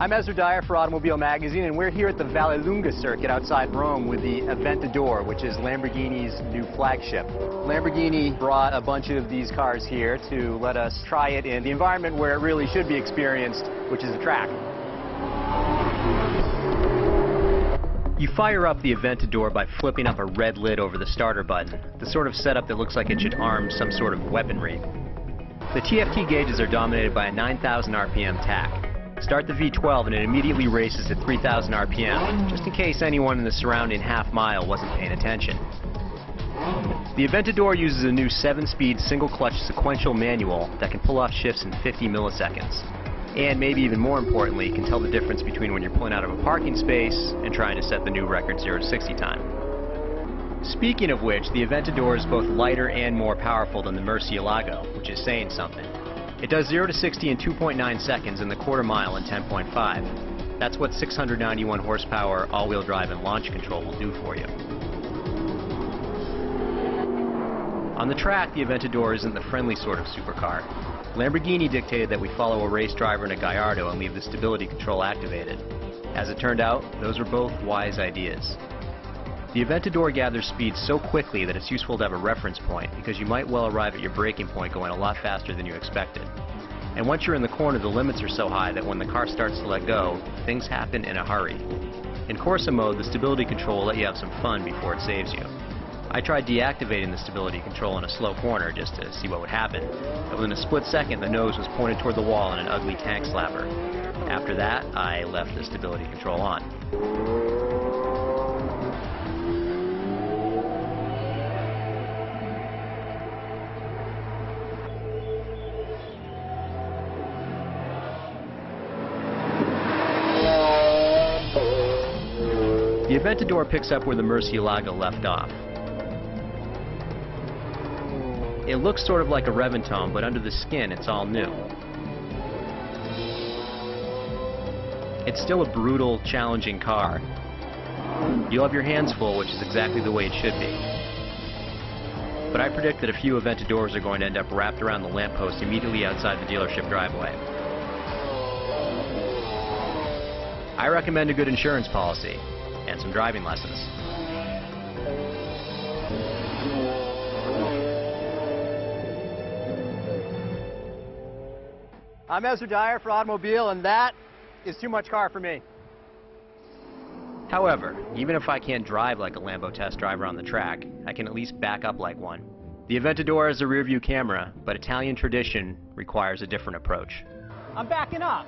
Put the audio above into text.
I'm Ezra Dyer for Automobile Magazine, and we're here at the Vallelunga circuit outside Rome with the Aventador, which is Lamborghini's new flagship. Lamborghini brought a bunch of these cars here to let us try it in the environment where it really should be experienced, which is a track. You fire up the Aventador by flipping up a red lid over the starter button, the sort of setup that looks like it should arm some sort of weaponry. The TFT gauges are dominated by a 9,000 RPM tach. Start the V12 and it immediately races at 3,000 RPM, just in case anyone in the surrounding half mile wasn't paying attention. The Aventador uses a new 7-speed single-clutch sequential manual that can pull off shifts in 50 milliseconds. And maybe even more importantly, can tell the difference between when you're pulling out of a parking space and trying to set the new record 0 to 60 time. Speaking of which, the Aventador is both lighter and more powerful than the Murcielago, which is saying something. It does 0 to 60 in 2.9 seconds and the quarter mile in 10.5. That's what 691 horsepower all-wheel drive and launch control will do for you. On the track, the Aventador isn't the friendly sort of supercar. Lamborghini dictated that we follow a race driver in a Gallardo and leave the stability control activated. As it turned out, those were both wise ideas. The Aventador gathers speed so quickly that it's useful to have a reference point, because you might well arrive at your braking point going a lot faster than you expected. And once you're in the corner, the limits are so high that when the car starts to let go, things happen in a hurry. In Corsa mode, the stability control will let you have some fun before it saves you. I tried deactivating the stability control in a slow corner just to see what would happen, and within a split second the nose was pointed toward the wall in an ugly tank slapper. After that, I left the stability control on. The Aventador picks up where the Murcielago left off. It looks sort of like a Reventone, but under the skin it's all new. It's still a brutal, challenging car. You'll have your hands full, which is exactly the way it should be. But I predict that a few Aventadors are going to end up wrapped around the lamppost immediately outside the dealership driveway. I recommend a good insurance policy and some driving lessons. I'm Ezra Dyer for Automobile, and that is too much car for me. However, even if I can't drive like a Lambo test driver on the track, I can at least back up like one. The Aventador has a rear-view camera, but Italian tradition requires a different approach. I'm backing up.